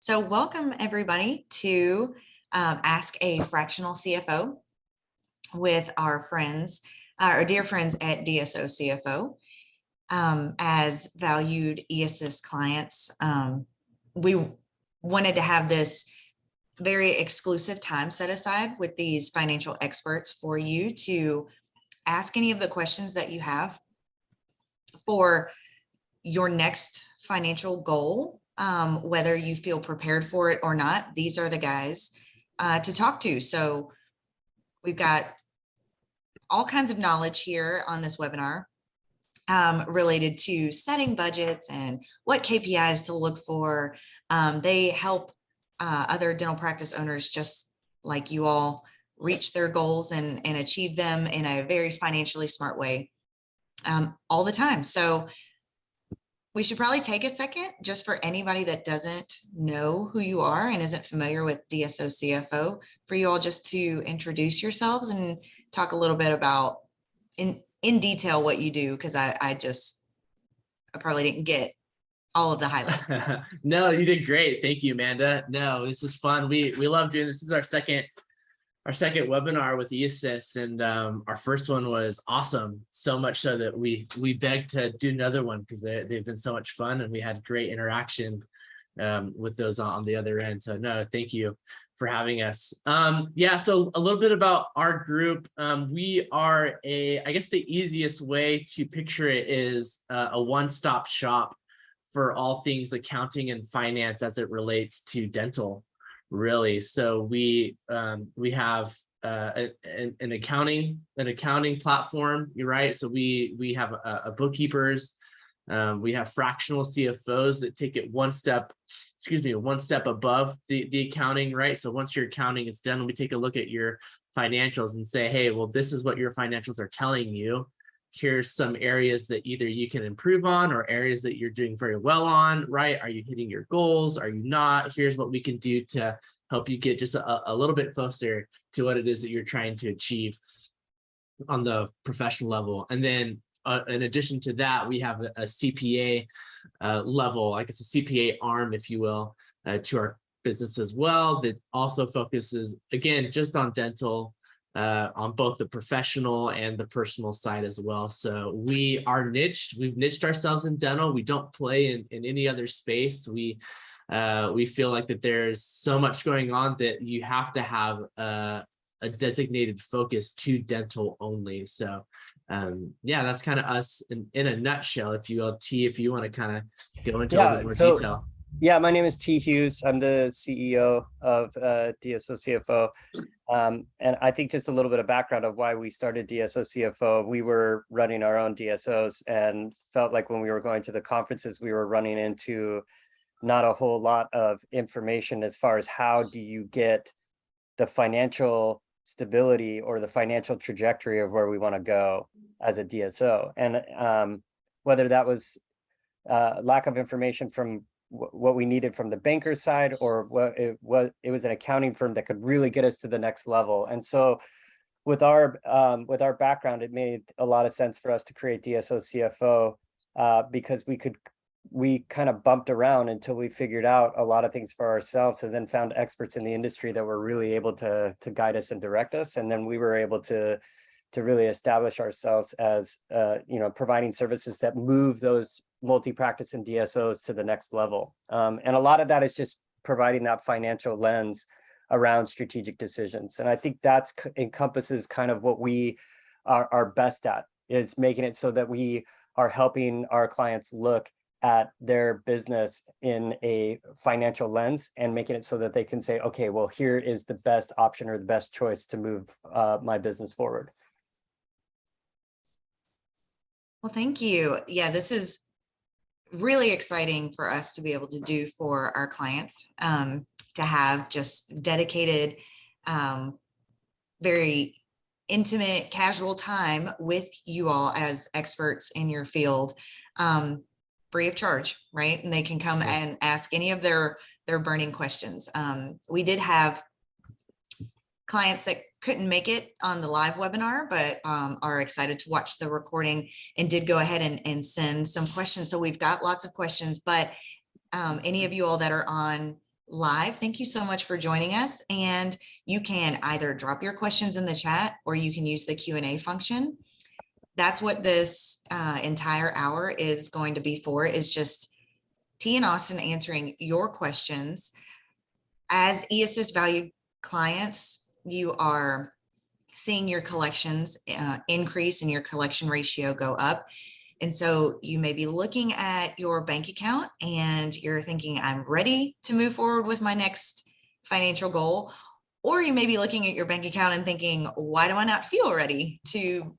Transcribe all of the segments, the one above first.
So welcome everybody to Ask a Fractional CFO with our friends, our dear friends at DSO CFO. As valued eAssist clients, we wanted to have this very exclusive time set aside with these financial experts for you to ask any of the questions that you have for your next financial goal. Whether you feel prepared for it or not, these are the guys to talk to. So we've got all kinds of knowledge here on this webinar related to setting budgets and what KPIs to look for. They help other dental practice owners just like you all reach their goals and achieve them in a very financially smart way all the time. So we should probably take a second just for anybody that doesn't know who you are and isn't familiar with DSO CFO, for you all just to introduce yourselves and talk a little bit about in detail what you do, because I probably didn't get all of the highlights. No, you did great. Thank you, Amanda. No, this is fun. We love doing this. This is our second webinar with eAssist, and our first one was awesome, so much so that we begged to do another one because they've been so much fun, and we had great interaction with those on the other end. So no, thank you for having us. Yeah, so a little bit about our group. We are I guess the easiest way to picture it is a one-stop shop for all things accounting and finance as it relates to dental. Really, so we have an accounting platform. You're right. So we have a bookkeepers. We have fractional CFOs that take it one step above the accounting. Right. So once your accounting is done, we take a look at your financials and say, hey, well, this is what your financials are telling you. Here's some areas that either you can improve on or areas that you're doing very well on, right? Are you hitting your goals? Are you not? Here's what we can do to help you get just a little bit closer to what it is that you're trying to achieve on the professional level. And then in addition to that, we have a CPA level, I guess a CPA arm, if you will, to our business as well, that also focuses, again, just on dental, on both the professional and the personal side as well. So we are niched. We've niched ourselves in dental. We don't play in any other space. We feel like that there's so much going on that you have to have a designated focus to dental only. So yeah, that's kind of us in a nutshell, if you will. T, if you want to kind of go into a little bit more detail. Yeah, my name is T. Hughes. I'm the CEO of DSO CFO. And I think just a little bit of background of why we started DSO CFO. We were running our own DSOs and felt like when we were going to the conferences, we were running into not a whole lot of information as far as how do you get the financial stability or the financial trajectory of where we want to go as a DSO. And whether that was lack of information from what we needed from the banker side, or it was an accounting firm that could really get us to the next level. And so with our background, it made a lot of sense for us to create DSO CFO because we kind of bumped around until we figured out a lot of things for ourselves, and then found experts in the industry that were really able to guide us and direct us. And then we were able to really establish ourselves as providing services that move those multi-practice and DSOs to the next level. And a lot of that is just providing that financial lens around strategic decisions. And I think that encompasses kind of what we are best at, is making it so that we are helping our clients look at their business in a financial lens and making it so that they can say, okay, well, here is the best option or the best choice to move my business forward. Well, thank you. Yeah, this is really exciting for us to be able to do for our clients, to have just dedicated, very intimate, casual time with you all as experts in your field, free of charge, right? And they can come and ask any of their burning questions. We did have clients that couldn't make it on the live webinar, but are excited to watch the recording and did go ahead and send some questions. So we've got lots of questions, but any of you all that are on live. Thank you so much for joining us. And you can either drop your questions in the chat or you can use the Q&A function. That's what this entire hour is going to be for, is just T and Austin answering your questions. As eAssist valued clients, you are seeing your collections increase and your collection ratio go up. And so you may be looking at your bank account and you're thinking, I'm ready to move forward with my next financial goal. Or you may be looking at your bank account and thinking, why do I not feel ready to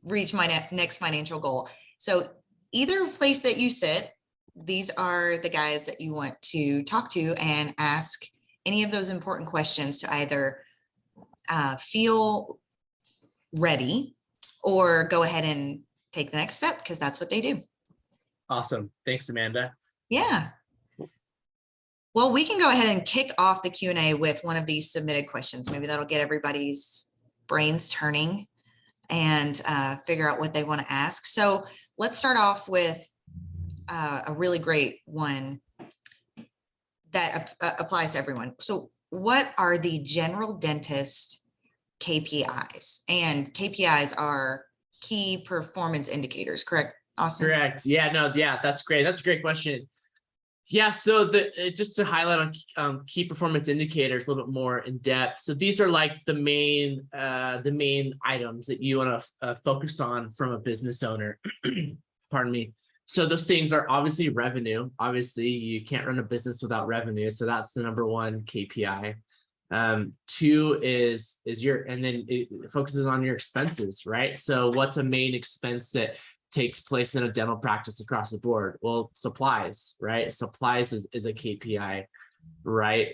reach my next financial goal? So either place that you sit, these are the guys that you want to talk to and ask any of those important questions to either feel ready or go ahead and take the next step, because that's what they do. Awesome. Thanks, Amanda. Yeah. Well, we can go ahead and kick off the Q&A with one of these submitted questions. Maybe that'll get everybody's brains turning and figure out what they want to ask. So let's start off with a really great one that applies to everyone. So what are the general dentist KPIs? And KPIs are key performance indicators, correct, Austin? Correct. Yeah, no, yeah, that's great. That's a great question. Yeah, so just to highlight on key performance indicators a little bit more in depth. So these are like the main items that you want to focus on from a business owner. Pardon me. So those things are obviously revenue. Obviously, you can't run a business without revenue. So that's the number one KPI. Two is and then it focuses on your expenses, right? So what's a main expense that takes place in a dental practice across the board? Well, supplies, right? Supplies is a KPI, right?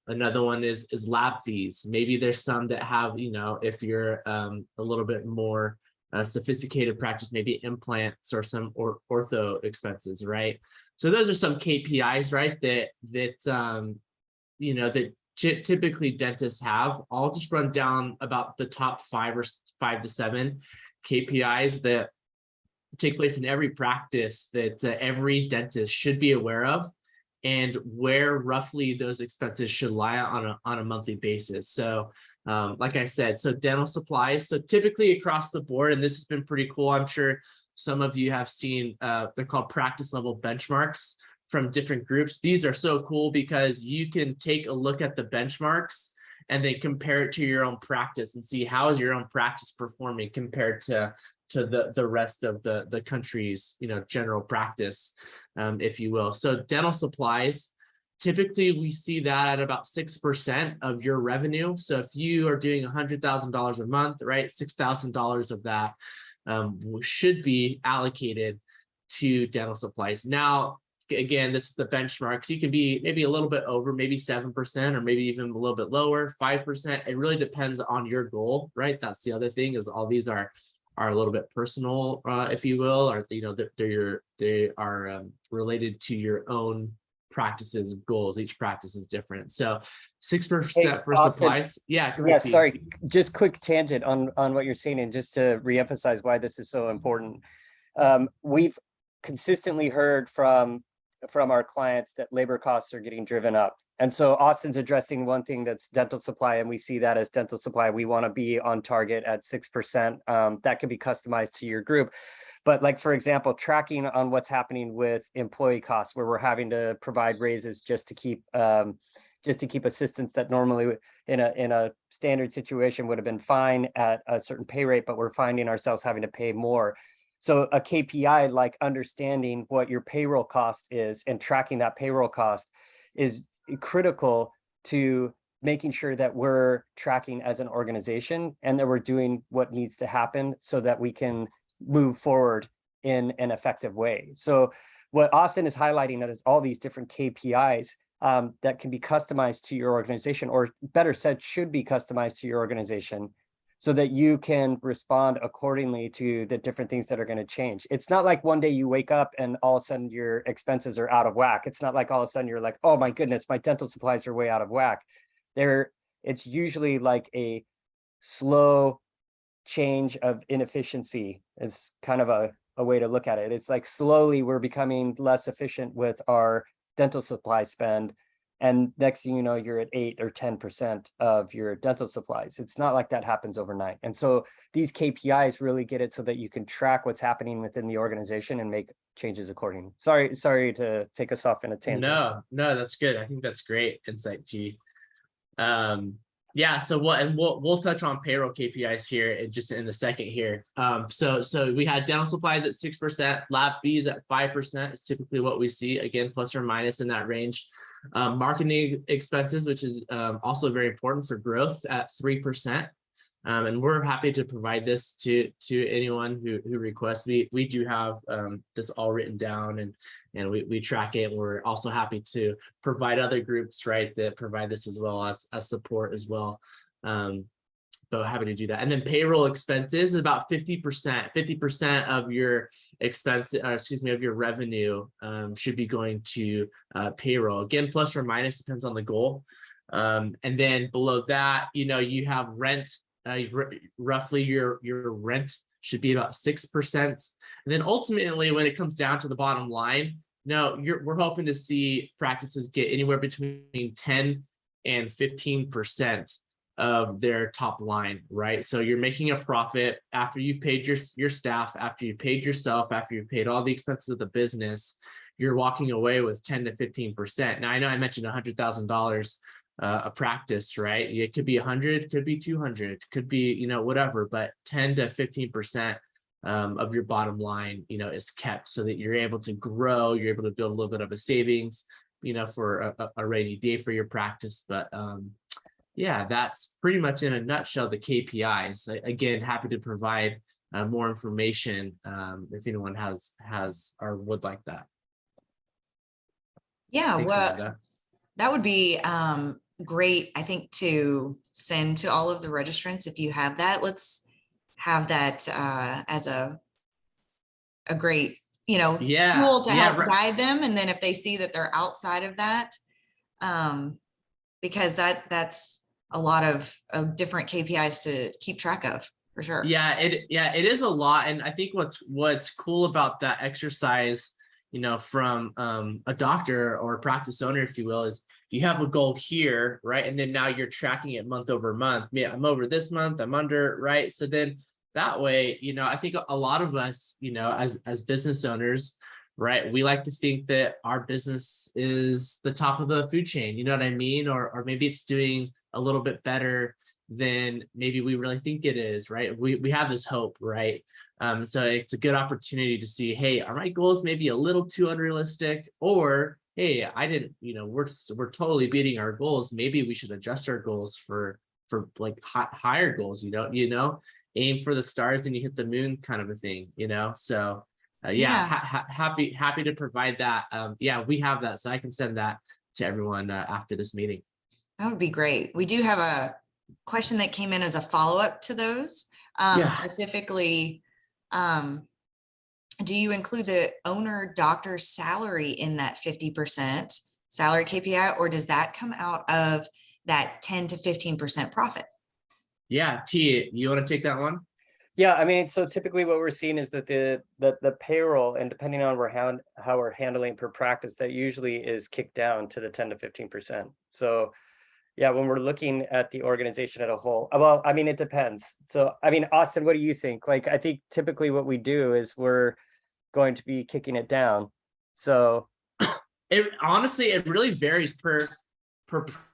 Another one is lab fees. Maybe there's some that have, if you're a little bit more sophisticated practice, maybe implants or some ortho expenses, right? So those are some KPIs, right? That typically dentists have. I'll just run down about the top 5 to 7 KPIs that take place in every practice that every dentist should be aware of, and where roughly those expenses should lie on a monthly basis. So like I said, so dental supplies, so typically across the board, and this has been pretty cool. I'm sure some of you have seen, they're called practice level benchmarks from different groups. These are so cool because you can take a look at the benchmarks and then compare it to your own practice and see how is your own practice performing compared to the rest of the country's general practice, if you will. So dental supplies, typically we see that at about 6% of your revenue. So if you are doing $100,000 a month, right, $6,000 of that should be allocated to dental supplies. Now, again, this is the benchmark. So you can be maybe a little bit over, maybe 7%, or maybe even a little bit lower, 5%. It really depends on your goal, right? That's the other thing, is all these are a little bit personal, if you will, or they are related to your own practice's goals. Each practice is different. So 6% for Austin, supplies. Yeah. Yeah, sorry, just quick tangent on what you're saying, and just to reemphasize why this is so important. We've consistently heard from our clients that labor costs are getting driven up. And so Austin's addressing one thing, that's dental supply, and we see that as dental supply. We want to be on target at 6%. That can be customized to your group. But like, for example, tracking on what's happening with employee costs, where we're having to provide raises just to keep assistants that normally in a standard situation would have been fine at a certain pay rate, but we're finding ourselves having to pay more. So a KPI like understanding what your payroll cost is and tracking that payroll cost is critical to making sure that we're tracking as an organization and that we're doing what needs to happen so that we can move forward in an effective way. So what Austin is highlighting is all these different KPIs that can be customized to your organization, or better said, should be customized to your organization, so that you can respond accordingly to the different things that are going to change. It's not like one day you wake up and all of a sudden your expenses are out of whack. It's not like all of a sudden you're like, oh my goodness, my dental supplies are way out of whack. It's usually like a slow change of inefficiency is kind of a way to look at it. It's like slowly we're becoming less efficient with our dental supply spend. And next thing you know, you're at 8 or 10% of your dental supplies. It's not like that happens overnight. And so these KPIs really get it so that you can track what's happening within the organization and make changes accordingly. Sorry to take us off in a tangent. No, that's good. I think that's great insight, T. Yeah, so we'll touch on payroll KPIs here in a second here. So we had dental supplies at 6%, lab fees at 5% is typically what we see, again, plus or minus in that range. Marketing expenses, which is also very important for growth, at 3%. And we're happy to provide this to anyone who requests. We do have this all written down, and we track it. We're also happy to provide other groups, right, that provide this as well as support as well. But happy to do that. And then payroll expenses is about 50%. 50% of your expense, of your revenue should be going to payroll. Again, plus or minus, depends on the goal. And then below that, you have rent. Roughly your rent should be about 6%. And then ultimately, when it comes down to the bottom line, we're hoping to see practices get anywhere between 10 and 15% of their top line, right? So you're making a profit after you've paid your staff, after you've paid yourself, after you've paid all the expenses of the business, you're walking away with 10 to 15%. Now, I know I mentioned $100,000 a practice, right? It could be 100, could be 200, could be, whatever, but 10 to 15% of your bottom line, is kept so that you're able to grow, you're able to build a little bit of a savings, for a rainy day for your practice. But yeah, that's pretty much in a nutshell the KPIs. Again, happy to provide more information if anyone has or would like that. Yeah, Thanks, well, Amanda. that would be great, I think, to send to all of the registrants. If you have that, let's have that as a great, tool to help guide them. And then if they see that they're outside of that, because that's a lot of different KPIs to keep track of, for sure. Yeah, it is a lot. And I think what's cool about that exercise, from a doctor or a practice owner, if you will, is you have a goal here, right? And then now you're tracking it month over month. Yeah, I'm over this month, I'm under, right? So then that way, I think a lot of us, as business owners, right, we like to think that our business is the top of the food chain, you know what I mean? Or maybe it's doing a little bit better than maybe we really think it is, right? We have this hope, right? So it's a good opportunity to see, hey, are my goals maybe a little too unrealistic? Or, hey, I didn't, we're totally beating our goals. Maybe we should adjust our goals for like higher goals, aim for the stars and you hit the moon kind of a thing, So happy to provide that. We have that, so I can send that to everyone after this meeting. That would be great. We do have a question that came in as a follow-up to those. Specifically, do you include the owner doctor's salary in that 50% salary KPI, or does that come out of that 10 to 15% profit? Yeah, T, you want to take that one? Yeah, I mean, so typically what we're seeing is that the payroll, and depending on how we're handling per practice, that usually is kicked down to the 10 to 15%. So yeah, when we're looking at the organization as a whole, well, I mean, it depends. So, I mean, Austin, what do you think? Like, I think typically what we do is we're going to be kicking it down. So it really varies per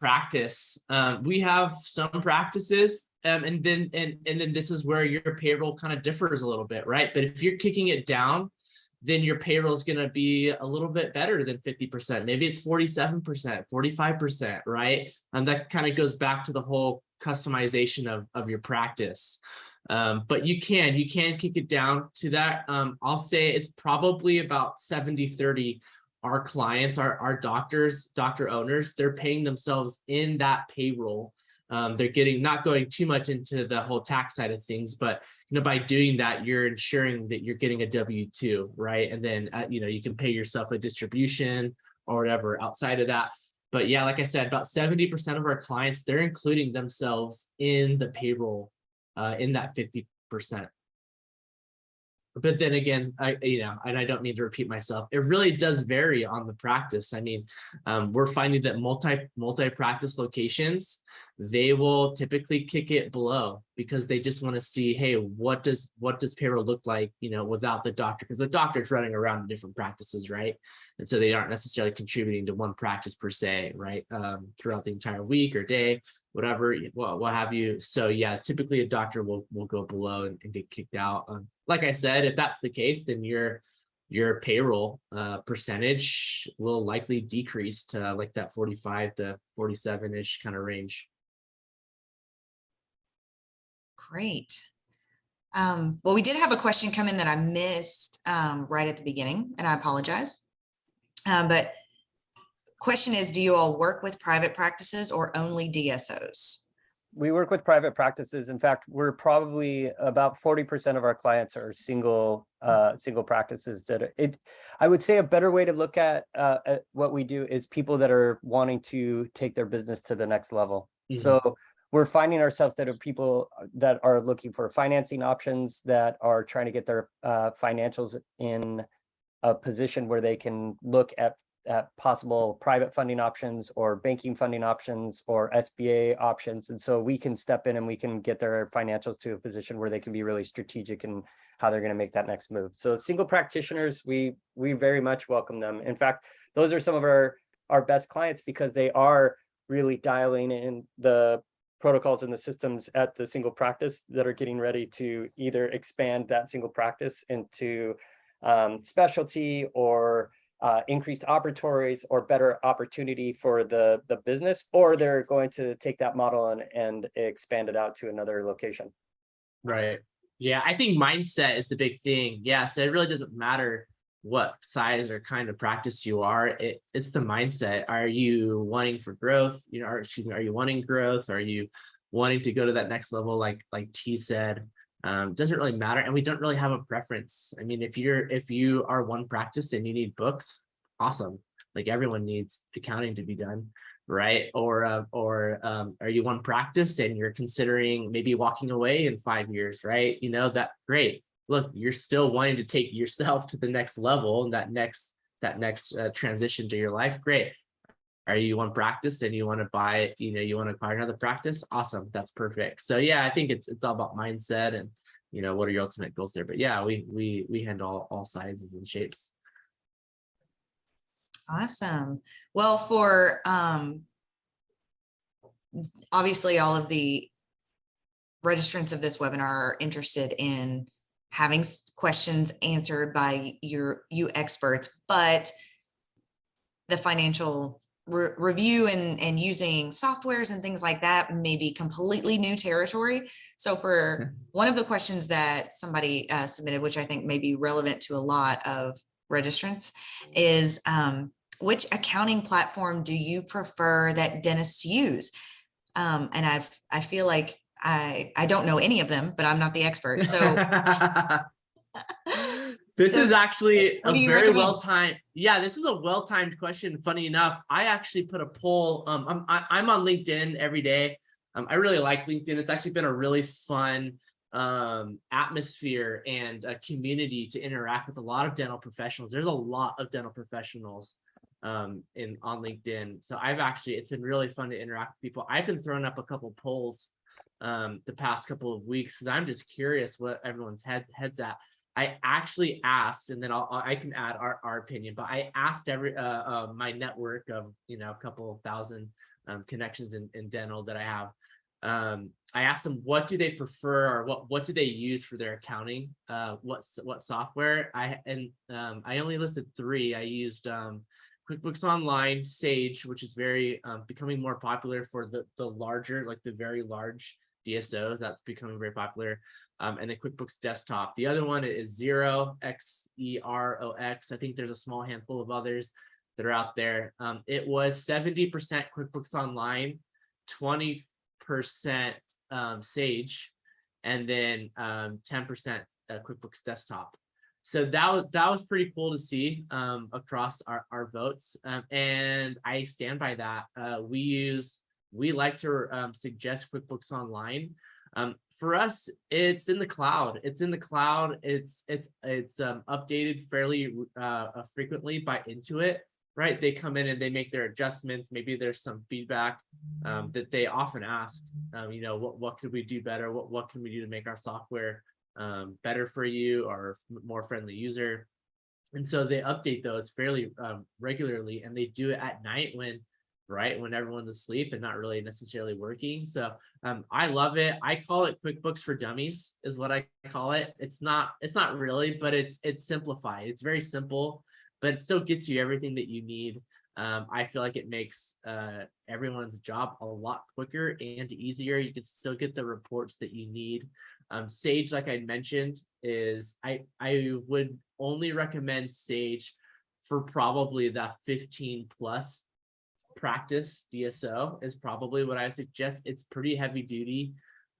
practice. We have some practices, and then this is where your payroll kind of differs a little bit, right? But if you're kicking it down, then your payroll is going to be a little bit better than 50%. Maybe it's 47%, 45%, right? And that kind of goes back to the whole customization of your practice. But you can kick it down to that. I'll say it's probably about 70-30. Our clients, our doctors, doctor owners, they're paying themselves in that payroll. They're not going too much into the whole tax side of things, but by doing that, you're ensuring that you're getting a W-2, right? And then you can pay yourself a distribution or whatever outside of that. But yeah, like I said, about 70% of our clients, they're including themselves in the payroll, in that 50%. But then again, and I don't mean to repeat myself, it really does vary on the practice. I mean, we're finding that multi-practice locations, they will typically kick it below because they just want to see, hey, what does payroll look like, without the doctor? Because the doctor's running around in different practices, right? And so they aren't necessarily contributing to one practice per se, right? Throughout the entire week or day, whatever, what have you. So yeah, typically a doctor will go below and get kicked out. Like I said, if that's the case, then your payroll percentage will likely decrease to like that 45 to 47-ish kind of range. Great. Well, we did have a question come in that I missed right at the beginning, and I apologize. But question is, do you all work with private practices or only DSOs? We work with private practices. In fact, we're probably about 40% of our clients are single practices. I would say a better way to look at what we do is people that are wanting to take their business to the next level. Mm-hmm. So we're finding ourselves that are people that are looking for financing options, that are trying to get their financials in a position where they can look at possible private funding options or banking funding options or SBA options. And so we can step in and we can get their financials to a position where they can be really strategic in how they're going to make that next move. So single practitioners, we very much welcome them. In fact, those are some of our best clients because they are really dialing in the protocols and the systems at the single practice that are getting ready to either expand that single practice into specialty or increased operatories or better opportunity for the business, or they're going to take that model and expand it out to another location. Right. Yeah, I think mindset is the big thing. Yeah, so it really doesn't matter what size or kind of practice you are. It's the mindset. Are you wanting for growth? Are you wanting growth? Are you wanting to go to that next level? Like T said, doesn't really matter, and we don't really have a preference. I mean, if you are one practice and you need books, awesome. Like everyone needs accounting to be done, right? Or are you one practice and you're considering maybe walking away in 5 years, right? That great. Look, you're still wanting to take yourself to the next level and that next transition to your life. Great. Are you one practice and you want to buy it, you want to acquire another practice? Awesome. That's perfect. So yeah, I think it's all about mindset and, what are your ultimate goals there? But yeah, we handle all sizes and shapes. Awesome. Well, for obviously all of the registrants of this webinar are interested in having questions answered by you experts, but the financial review and using softwares and things like that may be completely new territory. So for one of the questions that somebody submitted, which I think may be relevant to a lot of registrants, is which accounting platform do you prefer that dentists use? And I feel like I don't know any of them, but I'm not the expert. So this is actually a very well-timed. Yeah, this is a well-timed question. Funny enough, I actually put a poll. I'm on LinkedIn every day. I really like LinkedIn. It's actually been a really fun atmosphere and a community to interact with a lot of dental professionals. There's a lot of dental professionals on LinkedIn. So it's been really fun to interact with people. I've been throwing up a couple polls the past couple of weeks because I'm just curious what everyone's heads at. I actually asked, and then I can add our opinion, but I asked my network of a couple thousand connections in dental that I have. I asked them, what do they prefer, or what do they use for their accounting? What software? I only listed 3. I used QuickBooks Online, Sage, which is very becoming more popular for the larger, like the very large DSOs. That's becoming very popular. And then QuickBooks Desktop. The other one is Xerox, Xerox. I think there's a small handful of others that are out there. It was 70% QuickBooks Online, 20% Sage, and then 10% QuickBooks Desktop. So that was pretty cool to see across our votes, and I stand by that. We like to suggest QuickBooks Online For us, it's in the cloud. It's in the cloud. It's updated fairly frequently by Intuit, right? They come in and they make their adjustments. Maybe there's some feedback that they often ask. You know, what could we do better? What can we do to make our software better for you or more friendly user? And so they update those fairly regularly, and they do it at night when everyone's asleep and not really necessarily working. So I love it. I call it QuickBooks for Dummies is what I call it. It's not really, but it's simplified. It's very simple, but it still gets you everything that you need. I feel like it makes everyone's job a lot quicker and easier. You can still get the reports that you need. Sage, like I mentioned, is I would only recommend Sage for probably that 15 plus practice. DSO is probably what I suggest. It's pretty heavy duty.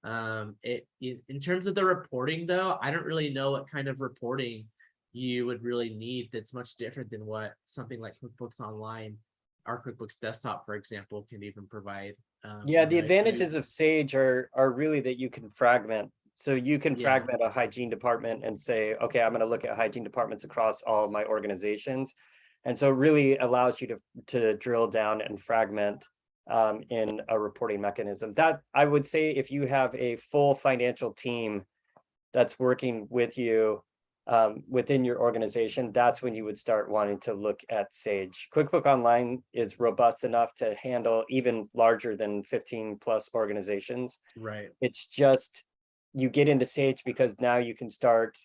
In terms of the reporting though, I don't really know what kind of reporting you would really need that's much different than what something like QuickBooks Online or QuickBooks Desktop, for example, can even provide. Yeah, the advantages of Sage are really that you can fragment. So you can fragment a hygiene department and say, okay, I'm going to look at hygiene departments across all of my organizations. And so it really allows you to drill down and fragment in a reporting mechanism. That I would say if you have a full financial team that's working with you within your organization, that's when you would start wanting to look at Sage. QuickBooks Online is robust enough to handle even larger than 15 plus organizations. Right. It's just, you get into Sage because now you can start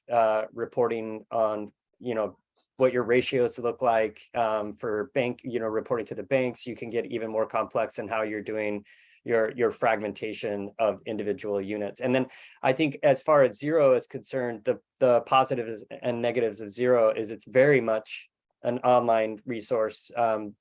reporting on, you know, what your ratios look like for bank, you know, reporting to the banks. You can get even more complex in how you're doing your fragmentation of individual units. And then I think as far as Xero is concerned, the positives and negatives of Xero is it's very much an online resource.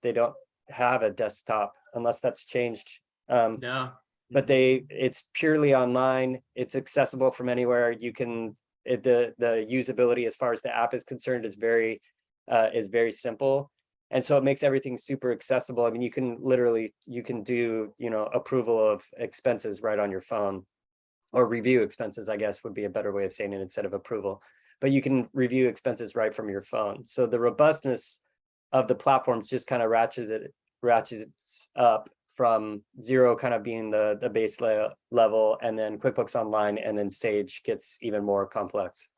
They don't have a desktop unless that's changed. No. But it's purely online. It's accessible from anywhere. You can, the usability as far as the app is concerned is very simple. And so it makes everything super accessible. I mean, you can do, you know, approval of expenses right on your phone, or review expenses, I guess would be a better way of saying it instead of approval. But you can review expenses right from your phone. So the robustness of the platforms just kind of ratchets up from Xero kind of being the base level, and then QuickBooks Online, and then Sage gets even more complex.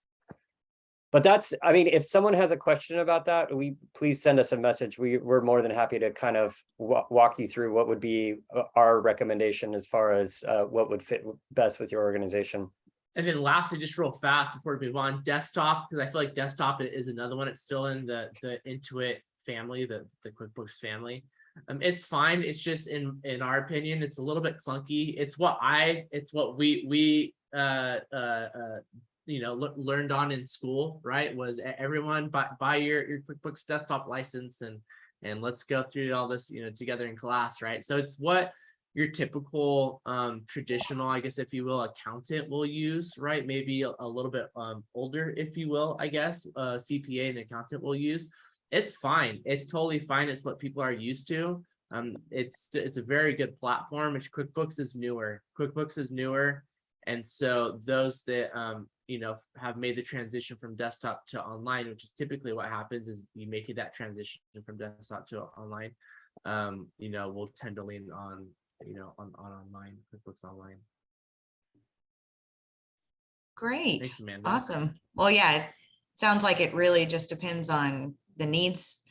But that's, I mean, if someone has a question about that, please send us a message. We're more than happy to kind of walk you through what would be our recommendation as far as what would fit best with your organization. And then lastly, just real fast before we move on, desktop, because I feel like desktop is another one. It's still in the Intuit family, the QuickBooks family. It's fine. It's just in our opinion, it's a little bit clunky. It's what we you know, learned on in school, right? Was everyone buy your QuickBooks Desktop license and let's go through all this, you know, together in class, right? So it's what your typical traditional, I guess, if you will, accountant will use, right? Maybe a little bit older, if you will, I guess, CPA and accountant will use. It's fine. It's totally fine. It's what people are used to. It's a very good platform. QuickBooks is newer. And so those that you know, have made the transition from desktop to online, which is typically what happens, is you making that transition from desktop to online, you know, will tend to lean on, you know, on online, QuickBooks Online. Great. Thanks, Amanda. Awesome. Well, yeah, it sounds like it really just depends on the needs,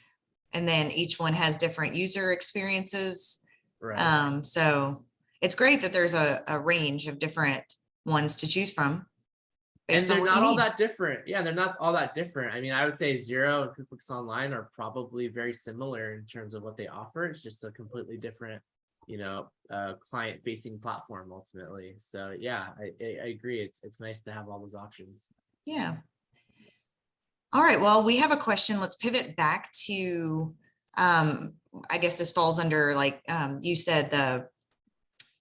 and then each one has different user experiences. Right. So it's great that there's a range of different ones to choose from. And they're not all that different. Yeah, they're not all that different. I mean, I would say Xero and QuickBooks Online are probably very similar in terms of what they offer. It's just a completely different, you know, client-facing platform ultimately. So yeah, I agree. It's nice to have all those options. Yeah. All right. Well, we have a question. Let's pivot back to, I guess this falls under, like you said, the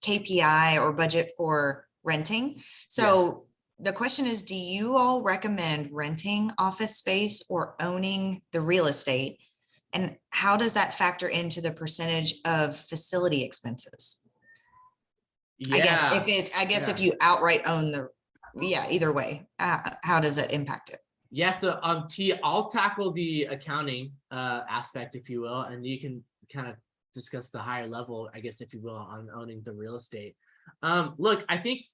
KPI or budget for renting. So the question is, do you all recommend renting office space or owning the real estate? And how does that factor into the percentage of facility expenses? I guess Yeah. if you outright own either way, how does it impact it? Yeah, so T, I'll tackle the accounting aspect, if you will, and you can kind of discuss the higher level, I guess, if you will, on owning the real estate. Look, I think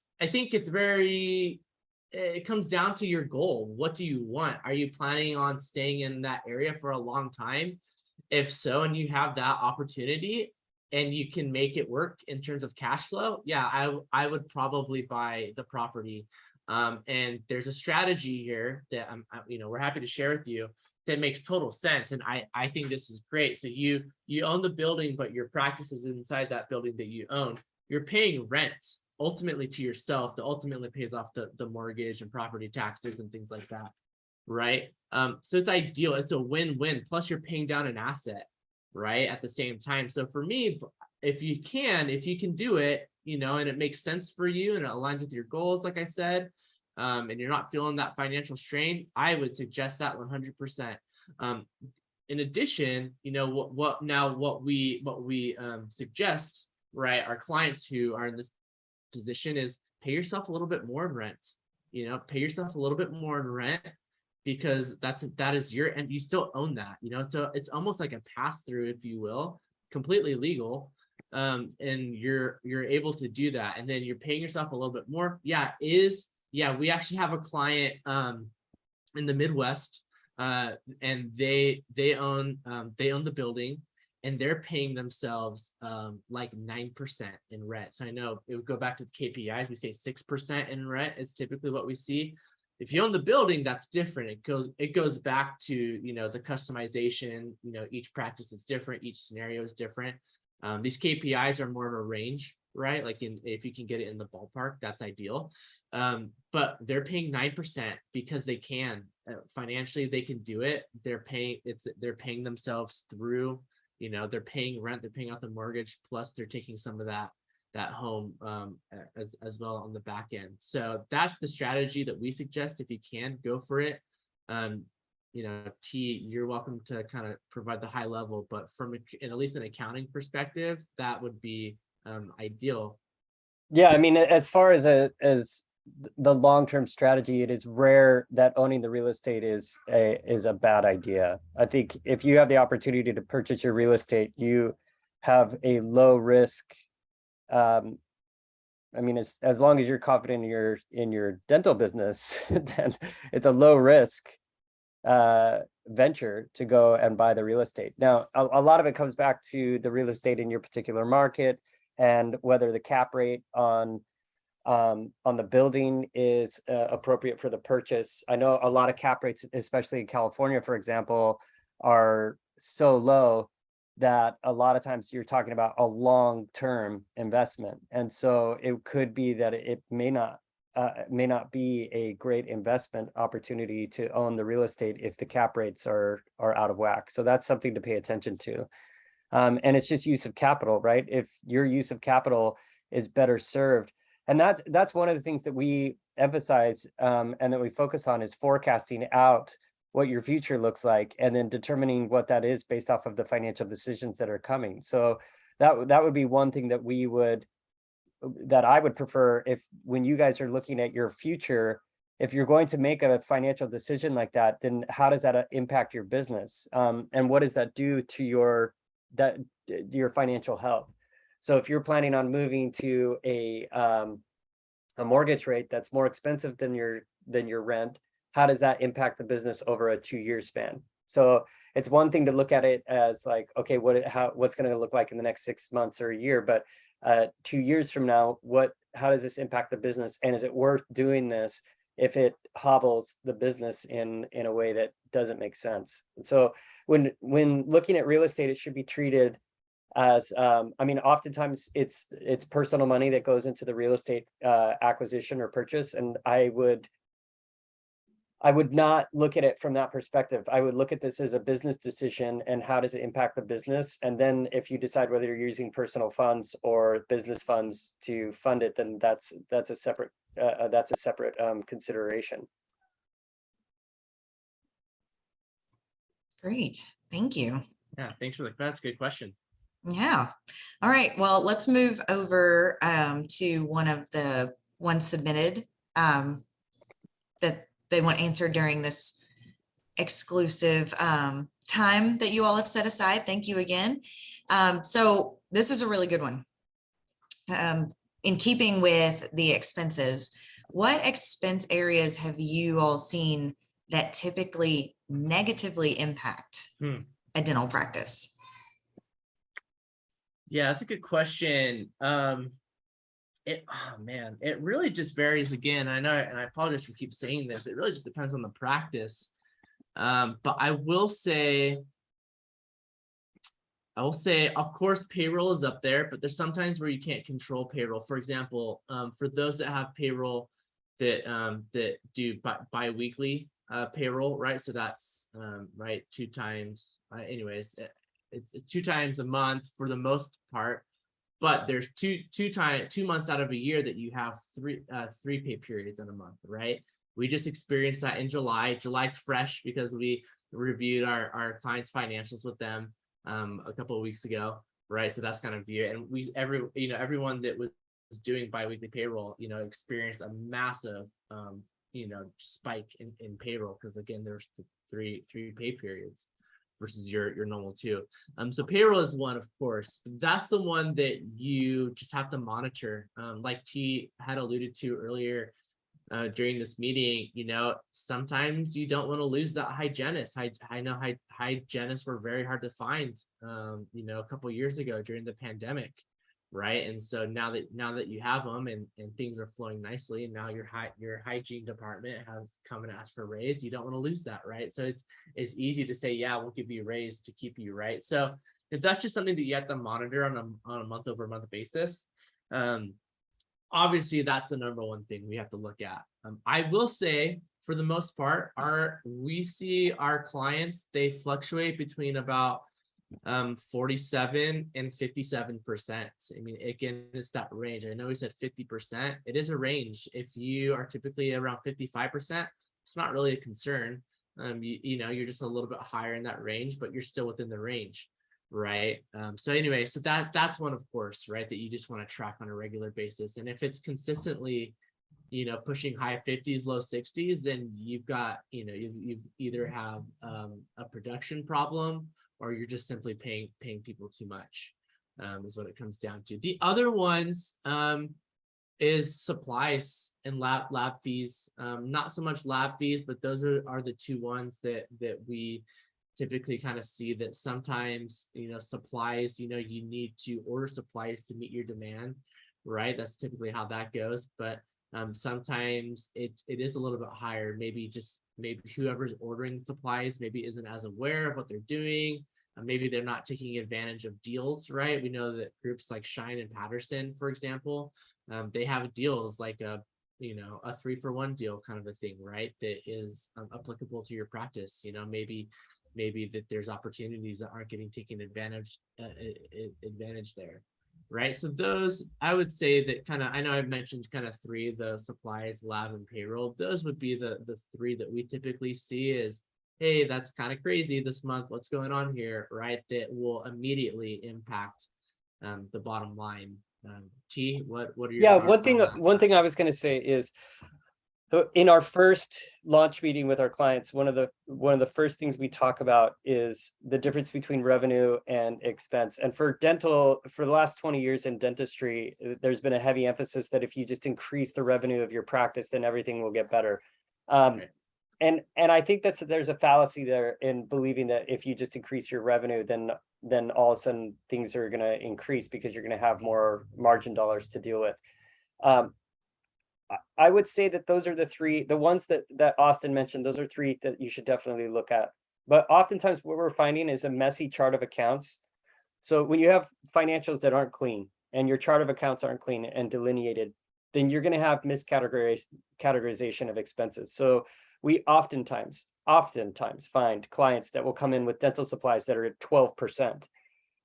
it comes down to your goal. What do you want? Are you planning on staying in that area for a long time? If so, and you have that opportunity and you can make it work in terms of cash flow, yeah, I would probably buy the property. And there's a strategy here that we're happy to share with you that makes total sense. And I think this is great. So you own the building, but your practice is inside that building that you own. You're paying rent ultimately to yourself that ultimately pays off the mortgage and property taxes and things like that. Right. So it's ideal. It's a win-win. Plus you're paying down an asset, right, at the same time. So for me, if you can do it, and it makes sense for you and it aligns with your goals, like I said, and you're not feeling that financial strain, I would suggest that 100%. In addition, what we suggest, right, our clients who are in this position is pay yourself a little bit more in rent. Pay yourself a little bit more in rent, because that is your, and you still own that. So it's almost like a pass through, if you will, completely legal. And you're able to do that, and then you're paying yourself a little bit more. We actually have a client in the Midwest, and they own the building, and they're paying themselves like 9% in rent. So I know it would go back to the KPIs. We say 6% in rent is typically what we see. If you own the building, that's different. It goes back to the customization. Each practice is different. Each scenario is different. These KPIs are more of a range, right? Like if you can get it in the ballpark, that's ideal. But they're paying 9% because they can. Financially, they can do it. They're paying themselves through. They're paying rent. They're paying out the mortgage. Plus, they're taking some of that home as well on the back end. So that's the strategy that we suggest. If you can, go for it. T, you're welcome to kind of provide the high level, but from at least an accounting perspective, that would be ideal. Yeah, I mean, as far as the long-term strategy, it is rare that owning the real estate is a bad idea. I think if you have the opportunity to purchase your real estate, you have a low risk. I mean, as long as you're confident in your dental business, then it's a low risk venture to go and buy the real estate. Now, a lot of it comes back to the real estate in your particular market and whether the cap rate on the building is appropriate for the purchase. I know a lot of cap rates, especially in California, for example, are so low that a lot of times you're talking about a long-term investment. And so it could be that it may not be a great investment opportunity to own the real estate if the cap rates are out of whack. So that's something to pay attention to. And it's just use of capital, right? If your use of capital is better served. And that's one of the things that we emphasize and that we focus on is forecasting out what your future looks like and then determining what that is based off of the financial decisions that are coming. So that would be one thing that I would prefer if when you guys are looking at your future, if you're going to make a financial decision like that, then how does that impact your business? And what does that do to your financial health? So if you're planning on moving to a mortgage rate that's more expensive than your rent, how does that impact the business over a 2-year span? So it's one thing to look at it as like, okay, what's going to look like in the next 6 months or a year, but 2 years from now, how does this impact the business? And is it worth doing this if it hobbles the business in a way that doesn't make sense? And so when looking at real estate, it should be treated as, I mean, oftentimes it's personal money that goes into the real estate acquisition or purchase. And I would not look at it from that perspective. I would look at this as a business decision and how does it impact the business? And then if you decide whether you're using personal funds or business funds to fund it, then that's a separate consideration. Great, thank you. Yeah, thanks for that's a good question. Yeah. All right. Well, let's move over to one submitted that they want answered during this exclusive time that you all have set aside. Thank you again. So this is a really good one. In keeping with the expenses, what expense areas have you all seen that typically negatively impact a dental practice? Yeah, that's a good question. Oh man, it really just varies again. I know, and I apologize for keep saying this. It really just depends on the practice. But I will say, of course, payroll is up there, but there's sometimes where you can't control payroll. For example, for those that have payroll that do bi-weekly payroll, right? So that's right, 2 times. Anyways, it's 2 times a month for the most part. But there's 2 months out of a year that you have 3 pay periods in a month, right? We just experienced that in July. July's fresh because we reviewed our clients' financials with them a couple of weeks ago, right? So that's kind of view. And everyone that was doing biweekly payroll, experienced a massive spike in payroll, because again, there's three pay periods versus your normal 2. So payroll is one, of course, but that's the one that you just have to monitor. Like T had alluded to earlier during this meeting, sometimes you don't want to lose that hygienist. I know hygienists were very hard to find, a couple of years ago during the pandemic, right? And so now that you have them and things are flowing nicely, and now your hygiene department has come and asked for a raise, you don't want to lose that, right? So it's easy to say, yeah, we'll give you a raise to keep you, right? So if that's just something that you have to monitor on a month over month basis, obviously that's the number one thing we have to look at. I will say, for the most part, we see our clients, they fluctuate between about 47 and 57%. I mean, again, it's that range. I know we said 50%. It is a range. If you are typically around 55%, it's not really a concern. You're just a little bit higher in that range, but you're still within the range, right? So anyway, so that's one, of course, right, that you just want to track on a regular basis. And if it's consistently pushing high 50s, low 60s, then you've got, you've either have a production problem, or you're just simply paying people too much, is what it comes down to. The other ones is supplies and lab fees. Not so much lab fees, but those are the 2 ones that we typically kind of see, that sometimes, supplies, you need to order supplies to meet your demand, right? That's typically how that goes. But sometimes it is a little bit higher. Maybe whoever's ordering supplies maybe isn't as aware of what they're doing. Maybe they're not taking advantage of deals, right? We know that groups like Shine and Patterson, for example, they have deals like a 3-for-1 deal kind of a thing, right? That is applicable to your practice. Maybe that there's opportunities that aren't getting taken advantage there. Right. So those, I would say that kind of, I know I've mentioned kind of 3, the supplies, lab, and payroll. Those would be the 3 that we typically see is, hey, that's kind of crazy this month. What's going on here? Right. That will immediately impact the bottom line. T, what are your thoughts on that? One thing I was going to say is, in our first launch meeting with our clients, one of the first things we talk about is the difference between revenue and expense. And for dental, for the last 20 years in dentistry, there's been a heavy emphasis that if you just increase the revenue of your practice, then everything will get better. And I think there's a fallacy there in believing that if you just increase your revenue, then all of a sudden things are going to increase because you're going to have more margin dollars to deal with. I would say that those are the ones that Austin mentioned. Those are 3 that you should definitely look at. But oftentimes what we're finding is a messy chart of accounts. So when you have financials that aren't clean and your chart of accounts aren't clean and delineated, then you're going to have miscategorization of expenses. So we oftentimes find clients that will come in with dental supplies that are at 12%.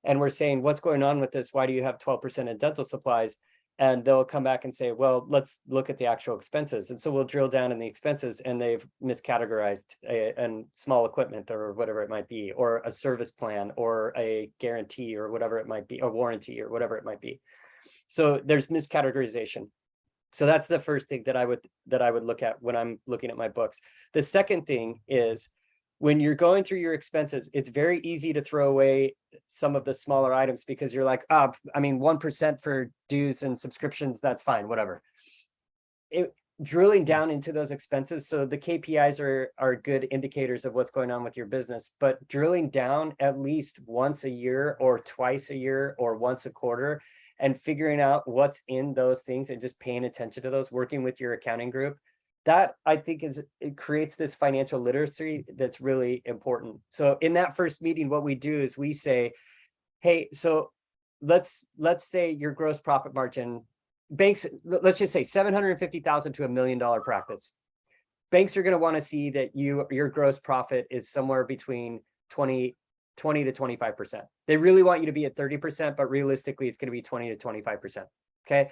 And we're saying, what's going on with this? Why do you have 12% in dental supplies? and they'll come back and say, well, let's look at the actual expenses. And so we'll drill down in the expenses, and they've miscategorized a small equipment or whatever it might be, or a service plan or a guarantee or whatever it might be, a warranty or whatever it might be. So there's miscategorization. So that's the first thing that I would look at when I'm looking at my books. The second thing is, when you're going through your expenses, it's very easy to throw away some of the smaller items because you're like, I mean, 1% for dues and subscriptions, that's fine, whatever. Drilling down into those expenses, so the KPIs are good indicators of what's going on with your business, but drilling down at least once a year or twice a year or once a quarter and figuring out what's in those things and just paying attention to those, working with your accounting group, that I think it creates this financial literacy that's really important. So in that first meeting, what we do is we say, hey, so let's say your gross profit margin, banks, let's just say 750,000 to $1 million practice. Banks are going to want to see that your gross profit is somewhere between 20 to 25%. They really want you to be at 30%, but realistically, it's going to be 20 to 25%. Okay.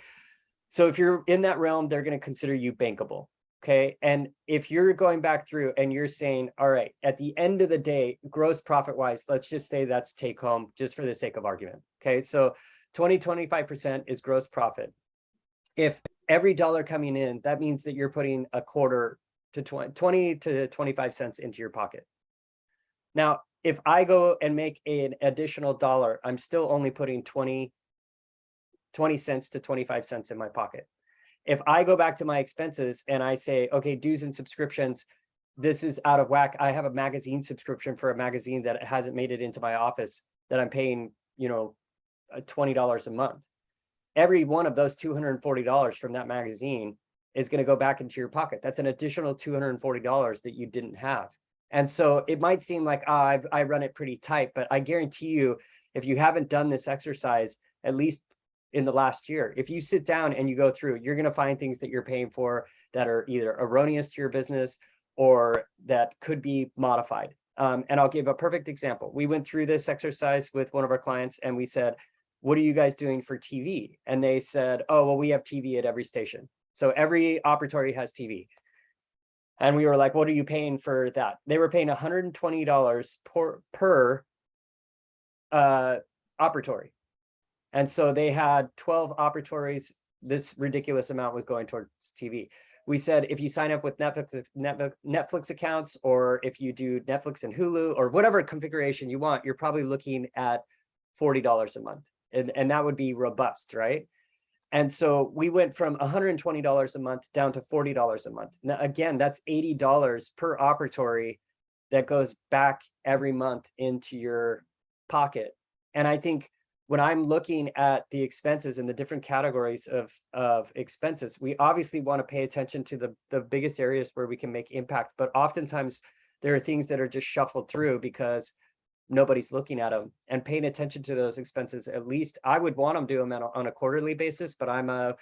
So if you're in that realm, they're going to consider you bankable. Okay. And if you're going back through and you're saying, all right, at the end of the day, gross profit wise, let's just say that's take home just for the sake of argument. Okay. So 25% is gross profit. If every dollar coming in, that means that you're putting a quarter to 20 to 25 cents into your pocket. Now, if I go and make an additional dollar, I'm still only putting 20 cents to 25 cents in my pocket. If I go back to my expenses and I say, okay, dues and subscriptions, this is out of whack. I have a magazine subscription for a magazine that hasn't made it into my office that I'm paying, $20 a month. Every one of those $240 from that magazine is going to go back into your pocket. That's an additional $240 that you didn't have. And so it might seem like, I run it pretty tight, but I guarantee you, if you haven't done this exercise, at least in the last year, if you sit down and you go through, you're going to find things that you're paying for that are either erroneous to your business or that could be modified. And I'll give a perfect example. We went through this exercise with one of our clients and we said, what are you guys doing for TV? And they said, oh, well, we have TV at every station. So every operatory has TV. And we were like, what are you paying for that? They were paying $120 per operatory. And so they had 12 operatories. This ridiculous amount was going towards TV. We said, if you sign up with Netflix accounts, or if you do Netflix and Hulu or whatever configuration you want, you're probably looking at $40 a month. And that would be robust, right? And so we went from $120 a month down to $40 a month. Now, again, that's $80 per operatory that goes back every month into your pocket. And I think when I'm looking at the expenses and the different categories of expenses, we obviously want to pay attention to the biggest areas where we can make impact. But oftentimes there are things that are just shuffled through because nobody's looking at them and paying attention to those expenses. At least I would want them to do them on a quarterly basis, but I'm a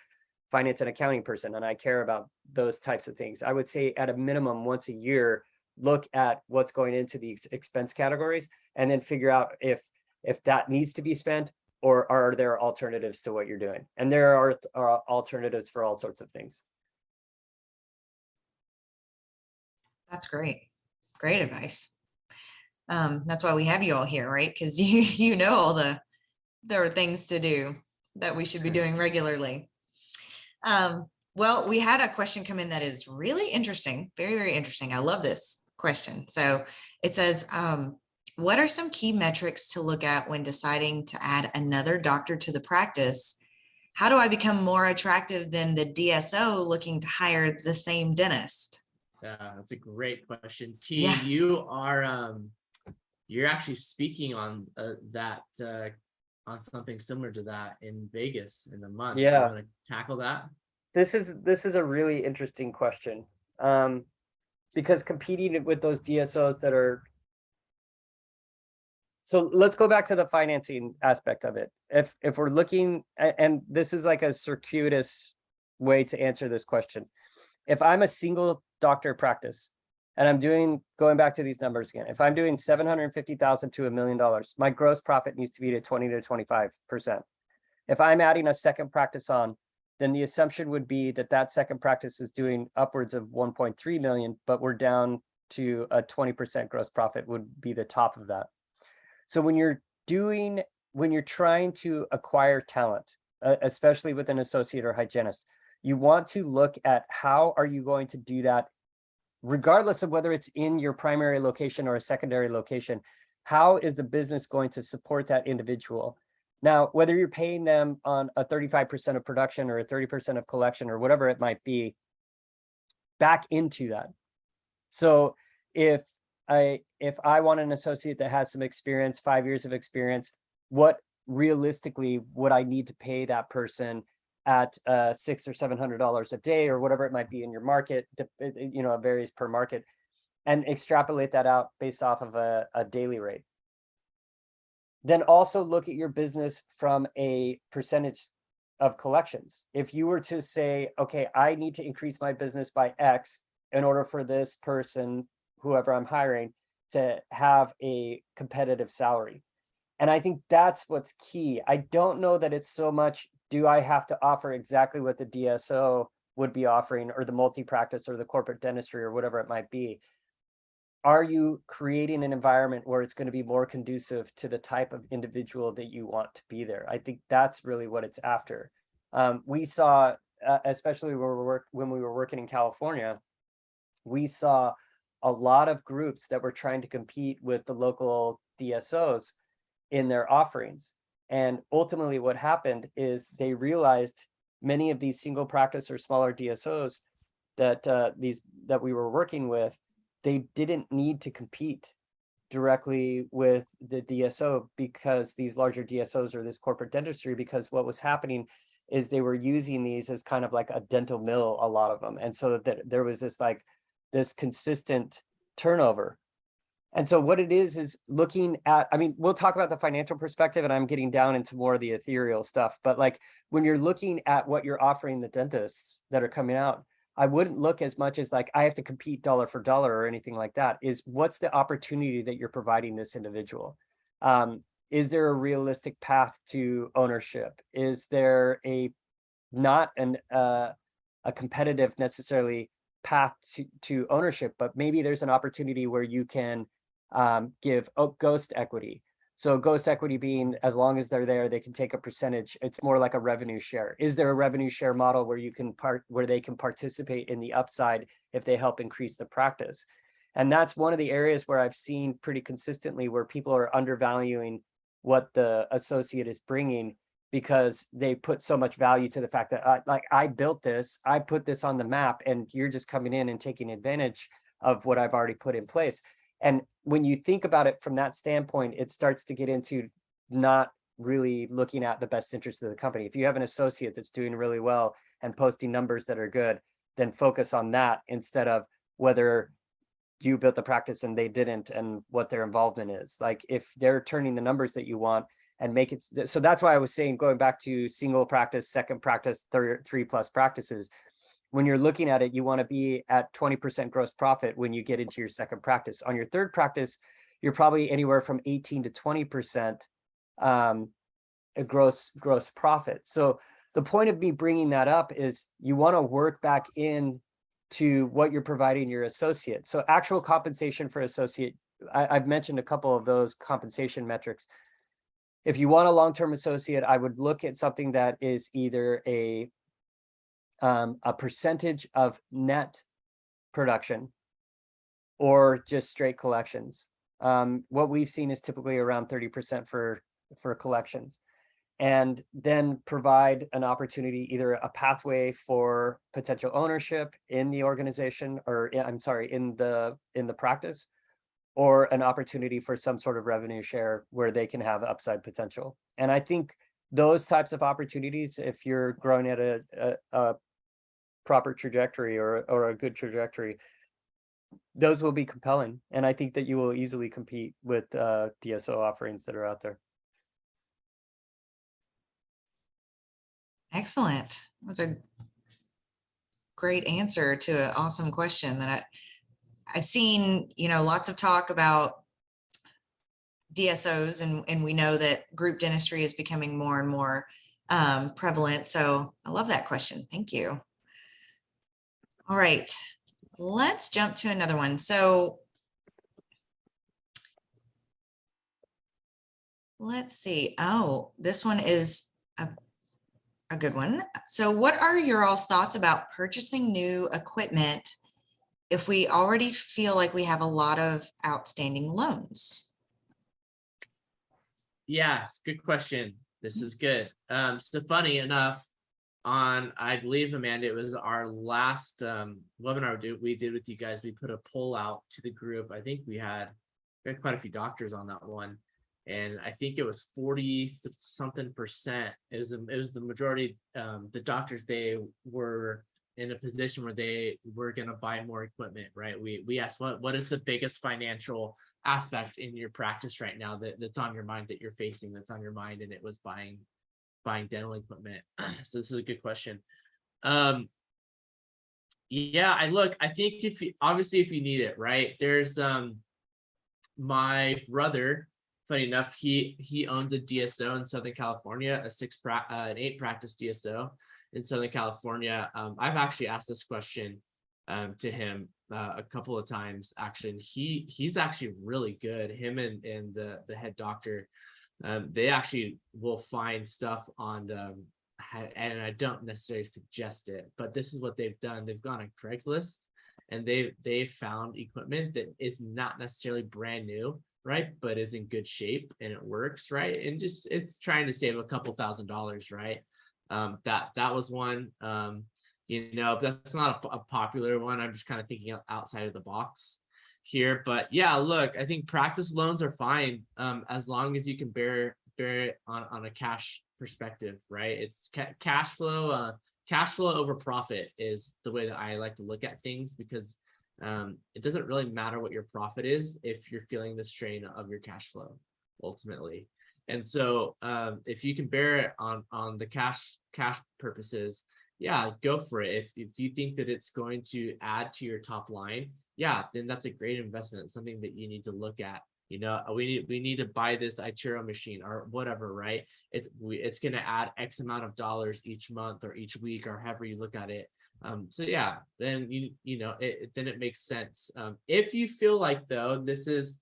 finance and accounting person and I care about those types of things. I would say at a minimum once a year, look at what's going into these expense categories and then figure out if that needs to be spent or are there alternatives to what you're doing. And there are alternatives for all sorts of things. That's great. Great advice. That's why we have you all here, right? Because you know all there are things to do that we should be doing regularly. Well, we had a question come in that is really interesting, very, very interesting. I love this question. So it says, what are some key metrics to look at when deciding to add another doctor to the practice? How do I become more attractive than the DSO looking to hire the same dentist? Yeah, that's a great question. T, Yeah. you are you're actually speaking on that on something similar to that in Vegas in a month. Yeah. Do you want to tackle that? This is a really interesting question, because competing with those DSOs that are. So let's go back to the financing aspect of it. If we're looking, and this is like a circuitous way to answer this question. If I'm a single doctor practice and I'm going back to these numbers again, if I'm doing 750,000 to $1 million, my gross profit needs to be to 20 to 25%. If I'm adding a second practice on, then the assumption would be that that second practice is doing upwards of 1.3 million, but we're down to a 20% gross profit would be the top of that. So when you're trying to acquire talent, especially with an associate or hygienist, you want to look at how are you going to do that, regardless of whether it's in your primary location or a secondary location. How is the business going to support that individual? Now, whether you're paying them on a 35% of production or a 30% of collection or whatever it might be, back into that. So if I want an associate that has some experience, 5 years of experience, what realistically would I need to pay that person at $600 or $700 a day or whatever it might be in your market? You know, it varies per market, and extrapolate that out based off of a daily rate. Then also look at your business from a percentage of collections. If you were to say, okay, I need to increase my business by X in order for this person, whoever I'm hiring, to have a competitive salary. And I think that's what's key. I don't know that it's so much, do I have to offer exactly what the DSO would be offering, or the multi-practice or the corporate dentistry or whatever it might be. Are you creating an environment where it's going to be more conducive to the type of individual that you want to be there? I think that's really what it's after. We saw, especially when we were working in California, we saw a lot of groups that were trying to compete with the local DSOs in their offerings. And ultimately what happened is they realized many of these single practice or smaller DSOs that we were working with, they didn't need to compete directly with the DSO, because these larger DSOs or this corporate dentistry, because what was happening is they were using these as kind of like a dental mill, a lot of them. And so that there was this consistent turnover. And so what it is looking at, I mean, we'll talk about the financial perspective, and I'm getting down into more of the ethereal stuff, but like when you're looking at what you're offering the dentists that are coming out, I wouldn't look as much as like, I have to compete dollar for dollar or anything like that. Is what's the opportunity that you're providing this individual? Is there a realistic path to ownership? Is there not a competitive necessarily path to ownership, but maybe there's an opportunity where you can give ghost equity. So ghost equity being, as long as they're there, they can take a percentage. It's more like a revenue share. Is there a revenue share model where where they can participate in the upside if they help increase the practice? And that's one of the areas where I've seen pretty consistently where people are undervaluing what the associate is bringing, because they put so much value to the fact that I built this, I put this on the map, and you're just coming in and taking advantage of what I've already put in place. And when you think about it from that standpoint, it starts to get into not really looking at the best interest of the company. If you have an associate that's doing really well and posting numbers that are good, then focus on that instead of whether you built the practice and they didn't, and what their involvement is. Like if they're turning the numbers that you want and make it, so that's why I was saying, going back to single practice, second practice, 3+ practices, when you're looking at it, you want to be at 20% gross profit when you get into your second practice. On your third practice, you're probably anywhere from 18 to 20% gross profit. So the point of me bringing that up is you want to work back in to what you're providing your associate. So actual compensation for associate, I've mentioned a couple of those compensation metrics. If you want a long-term associate, I would look at something that is either a percentage of net production or just straight collections. What we've seen is typically around 30% for collections, and then provide an opportunity, either a pathway for potential ownership in the organization, or I'm sorry, in the practice, or an opportunity for some sort of revenue share where they can have upside potential. And I think those types of opportunities, if you're growing at a proper trajectory or a good trajectory, those will be compelling. And I think that you will easily compete with DSO offerings that are out there. Excellent. That was a great answer to an awesome question that I've seen, lots of talk about DSOs, and we know that group dentistry is becoming more and more prevalent. So I love that question. Thank you. All right, let's jump to another one. So let's see. Oh, this one is a good one. So what are your all's thoughts about purchasing new equipment if we already feel like we have a lot of outstanding loans? Yes, good question. This is good. So funny enough, I believe, Amanda, it was our last webinar we did with you guys. We put a poll out to the group. I think we had quite a few doctors on that one, and I think it was 40 something percent. It was the majority. The doctors, they were in a position where they were going to buy more equipment, right? We asked what is the biggest financial aspect in your practice right now that's on your mind, that you're facing, that's on your mind, and it was buying dental equipment. So this is a good question. Yeah, I think if you need it, right? There's my brother, funny enough, he owns a DSO in Southern California, an 8 practice DSO in Southern California. I've actually asked this question to him a couple of times, actually, and he's actually really good. Him and the head doctor, they actually will find stuff on and I don't necessarily suggest it, but this is what they've done. They've gone on Craigslist and they found equipment that is not necessarily brand new, right, but is in good shape and it works, right, and just it's trying to save a couple $1,000s, right. That was one. That's not a popular one. I'm just kind of thinking outside of the box here, but yeah, look, I think practice loans are fine as long as you can bear it on a cash perspective, right? It's cash flow over profit is the way that I like to look at things, because it doesn't really matter what your profit is if you're feeling the strain of your cash flow ultimately. And so if you can bear it on the cash purposes, yeah, go for it. If you think that it's going to add to your top line, yeah, then that's a great investment. It's something that you need to look at. We need to buy this Itero machine or whatever, right? It's going to add X amount of dollars each month or each week or however you look at it. So yeah, then then it makes sense. If you feel like, though, this is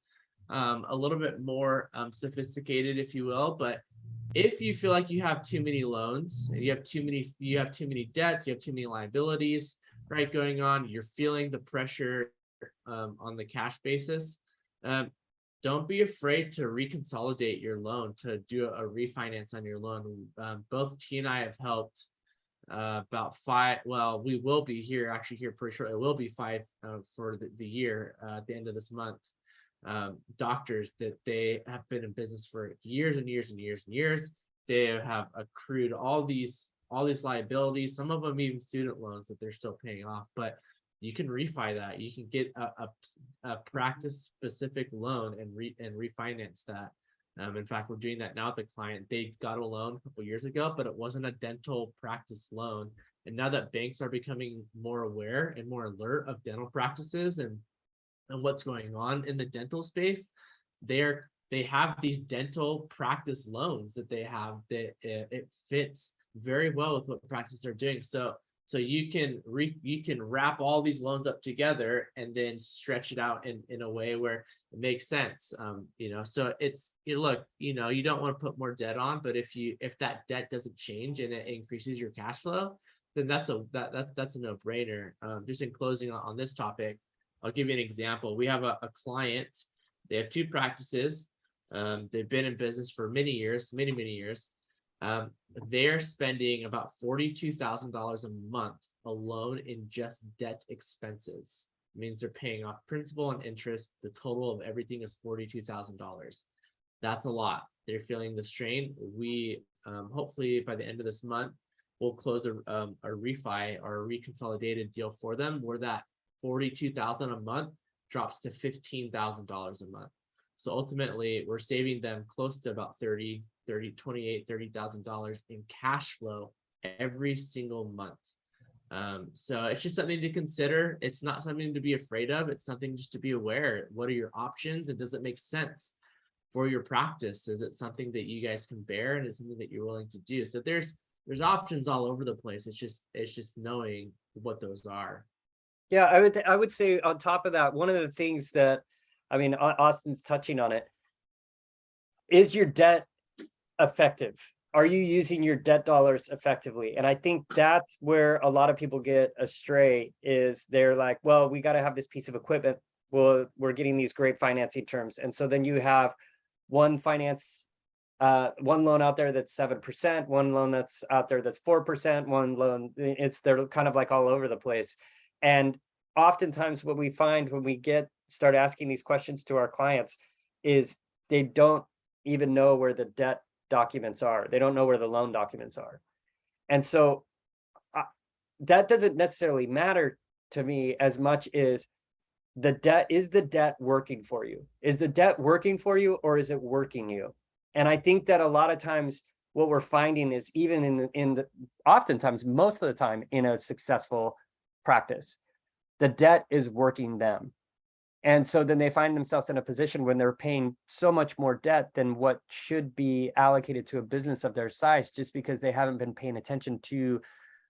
a little bit more sophisticated, if you will, but if you feel like you have too many loans and you have too many debts, you have too many liabilities, right, going on, you're feeling the pressure on the cash basis, don't be afraid to reconsolidate your loan, to do a refinance on your loan. Both T and I have helped about 5. Well, we will be here pretty shortly. It will be 5 for the year at the end of this month. Doctors that they have been in business for years and years and years and years. They have accrued all these liabilities, some of them even student loans that they're still paying off, but you can refi that. You can get a practice specific loan and refinance that. In fact, we're doing that now with a client. They got a loan a couple years ago, but it wasn't a dental practice loan. And now that banks are becoming more aware and more alert of dental practices and what's going on in the dental space, they have these dental practice loans that they have that it fits very well with what practices are doing. So you can wrap all these loans up together and then stretch it out in a way where it makes sense. So look, you don't want to put more debt on, but if that debt doesn't change and it increases your cash flow, then that's a no-brainer. Just in closing on this topic, I'll give you an example. We have a client. They have 2 practices. They've been in business for many years. They're spending about $42,000 a month alone in just debt expenses. It means they're paying off principal and interest. The total of everything is $42,000. That's a lot. They're feeling the strain. We hopefully by the end of this month, we'll close a refi or a reconsolidated deal for them where that $42,000 a month drops to $15,000 a month. So ultimately, we're saving them close to about $30,000 in cash flow every single month. So it's just something to consider. It's not something to be afraid of. It's something just to be aware. What are your options, and does it make sense for your practice? Is it something that you guys can bear, and it's something that you're willing to do? So there's options all over the place. It's just knowing what those are. Yeah, I would say on top of that, one of the things that, I mean, Austin's touching on it, is your debt effective? Are you using your debt dollars effectively? And I think that's where a lot of people get astray, is they're like, well, we got to have this piece of equipment. Well, we're getting these great financing terms. And so then you have one loan out there that's 7%, one loan that's out there that's 4%, one loan, they're kind of like all over the place. And oftentimes what we find when we start asking these questions to our clients is they don't even know where the debt documents are. They don't know where the loan documents are. And so that doesn't necessarily matter to me as much as the debt working for you? Is the debt working for you, or is it working you? And I think that a lot of times what we're finding is, even oftentimes, most of the time in a successful practice, the debt is working them. And so then they find themselves in a position when they're paying so much more debt than what should be allocated to a business of their size, just because they haven't been paying attention to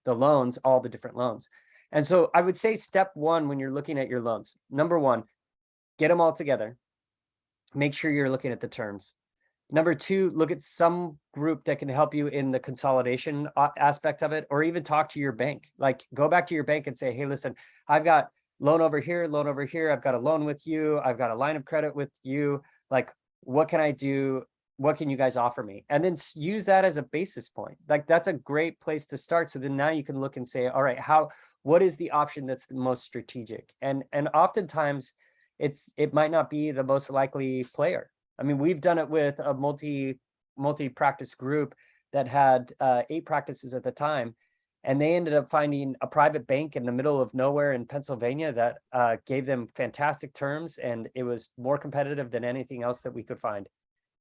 the loans, all the different loans. And so I would say step one, when you're looking at your loans, number one, get them all together. Make sure you're looking at the terms. Number two, look at some group that can help you in the consolidation aspect of it, or even talk to your bank. Like, go back to your bank and say, hey, listen, I've got loan over here, I've got a loan with you, I've got a line of credit with you. Like, what can I do? What can you guys offer me? And then use that as a basis point. Like, that's a great place to start. So then now you can look and say, all right, what is the option that's the most strategic? And oftentimes it might not be the most likely player. I mean, we've done it with a multi-practice group that had 8 practices at the time, and they ended up finding a private bank in the middle of nowhere in Pennsylvania that gave them fantastic terms, and it was more competitive than anything else that we could find.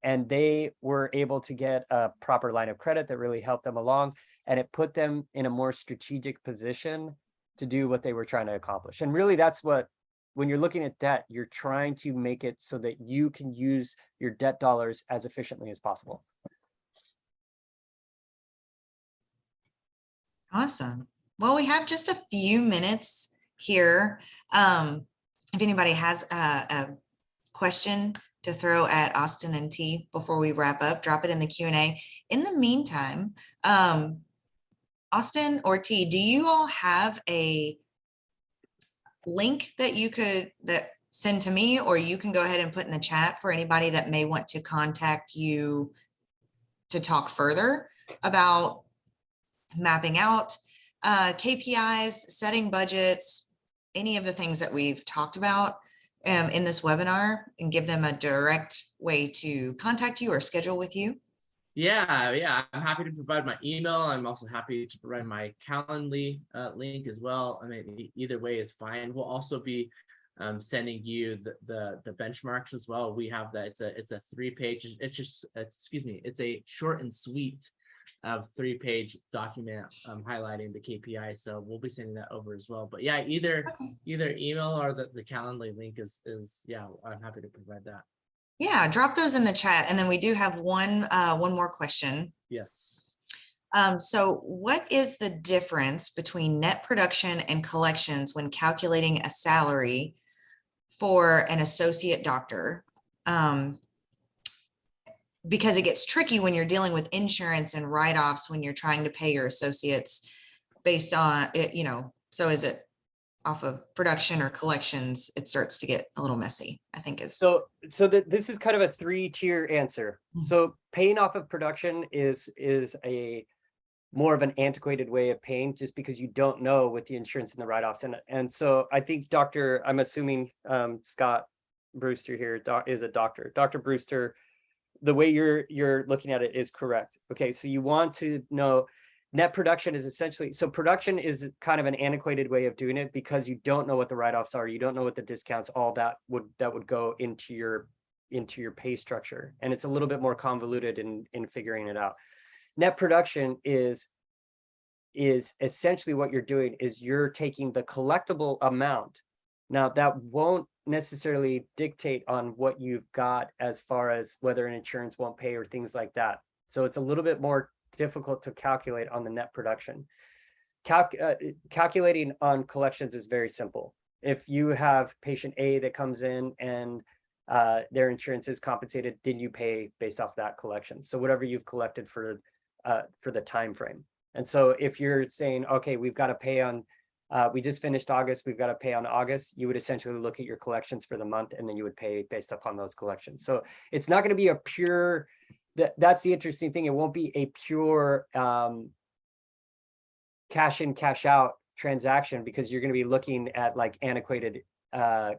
And they were able to get a proper line of credit that really helped them along, and it put them in a more strategic position to do what they were trying to accomplish. And really, that's what, when you're looking at debt, you're trying to make it so that you can use your debt dollars as efficiently as possible. Awesome. Well, we have just a few minutes here. If anybody has a question to throw at Austin and T before we wrap up, drop it in the Q&A. In the meantime, Austin or T, do you all have a link that you could send to me, or you can go ahead and put in the chat for anybody that may want to contact you to talk further about mapping out KPIs, setting budgets, any of the things that we've talked about in this webinar, and give them a direct way to contact you or schedule with you? Yeah, I'm happy to provide my email. I'm also happy to provide my Calendly link as well. I mean, either way is fine. We'll also be sending you the benchmarks as well. We have that. It's a 3-page. It's a short and sweet 3-page document highlighting the KPI. So we'll be sending that over as well. But yeah, either email or the Calendly link is yeah, I'm happy to provide that. Yeah, drop those in the chat. And then we do have one more question. Yes. So what is the difference between net production and collections when calculating a salary for an associate doctor? Because it gets tricky when you're dealing with insurance and write-offs when you're trying to pay your associates based on it, so is it off of production or collections? It starts to get a little messy, I think is. So this is kind of a 3-tier answer. Mm-hmm. So paying off of production is a more of an antiquated way of paying, just because you don't know with the insurance and the write-offs. And so I think I'm assuming Scott Brewster here is a doctor. Dr. Brewster, the way you're looking at it is correct. Okay, so you want to know net production is essentially, so production is kind of an antiquated way of doing it because you don't know what the write-offs are, you don't know what the discounts, all that would go into your pay structure, and it's a little bit more convoluted in figuring it out. Net production is essentially what you're doing is you're taking the collectible amount. Now that won't necessarily dictate on what you've got as far as whether an insurance won't pay or things like that. So it's a little bit more difficult to calculate on the net production. Calculating on collections is very simple. If you have patient A that comes in and their insurance is compensated, then you pay based off that collection. So whatever you've collected for the time frame. And so if you're saying, okay, we've got to pay on, we just finished August, we've got to pay on August, you would essentially look at your collections for the month, and then you would pay based upon those collections. So it's not going to be a pure, that's the interesting thing. It won't be a pure cash in, cash out transaction, because you're going to be looking at like antiquated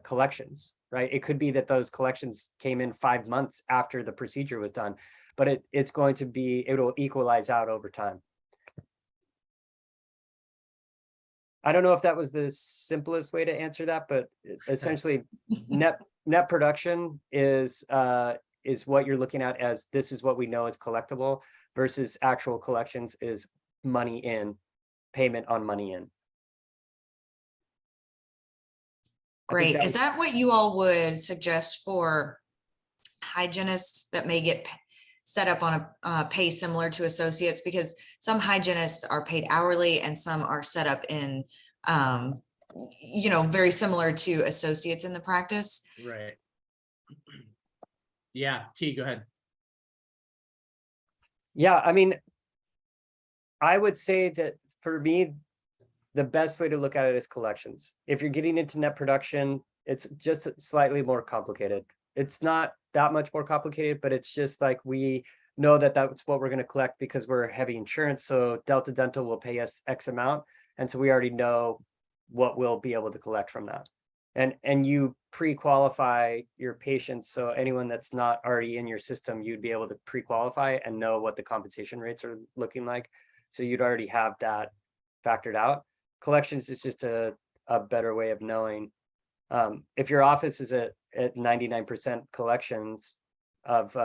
collections, right? It could be that those collections came in 5 months after the procedure was done, but it's going to be, it'll equalize out over time. I don't know if that was the simplest way to answer that, but essentially net production is what you're looking at as this is what we know is collectible, versus actual collections is money in, payment on money in. Great. Is that what you all would suggest for hygienists that may get set up on a pay similar to associates? Because some hygienists are paid hourly and some are set up in, very similar to associates in the practice. Right. Yeah, T, go ahead. Yeah, I mean, I would say that for me, the best way to look at it is collections. If you're getting into net production, it's just slightly more complicated. It's not that much more complicated, but it's just like we know that that's what we're going to collect because we're heavy insurance. So Delta Dental will pay us X amount. And so we already know what we'll be able to collect from that. And you pre-qualify your patients. So anyone that's not already in your system, you'd be able to pre-qualify and know what the compensation rates are looking like. So you'd already have that factored out. Collections is just a better way of knowing. If your office is at 99% collections of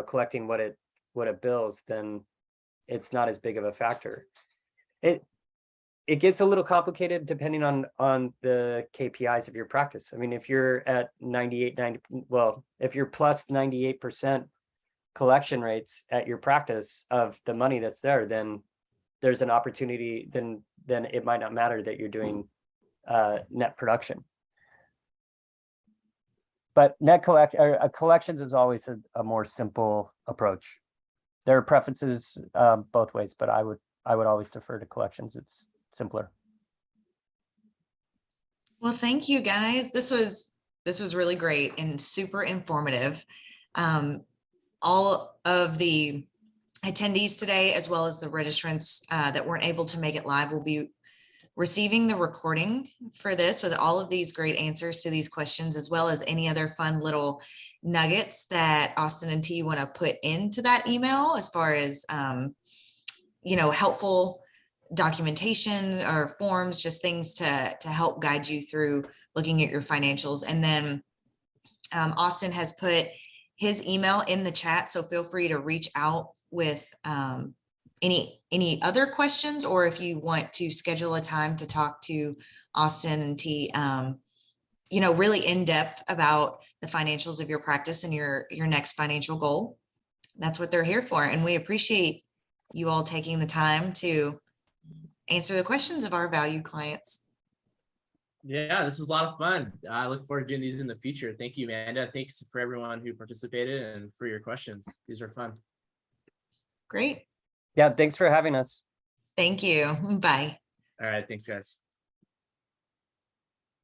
collecting what it bills, then it's not as big of a factor. It gets a little complicated depending on the KPIs of your practice. I mean, if you're at if you're plus 98% collection rates at your practice of the money that's there, then there's an opportunity, then it might not matter that you're doing net production. But collections is always a more simple approach. There are preferences both ways, but I would always defer to collections. It's simpler. Well, thank you guys. This was really great and super informative. All of the attendees today, as well as the registrants that weren't able to make it live, will be receiving the recording for this with all of these great answers to these questions, as well as any other fun little nuggets that Austin and T want to put into that email as far as, helpful documentation or forms, just things to help guide you through looking at your financials. And then Austin has put his email in the chat, so feel free to reach out with any other questions, or if you want to schedule a time to talk to Austin and T, really in depth about the financials of your practice and your next financial goal. That's what they're here for. And we appreciate you all taking the time to answer the questions of our valued clients. Yeah, this is a lot of fun. I look forward to doing these in the future. Thank you, Amanda. Thanks for everyone who participated and for your questions. These are fun. Great. Yeah, thanks for having us. Thank you. Bye. All right, thanks, guys.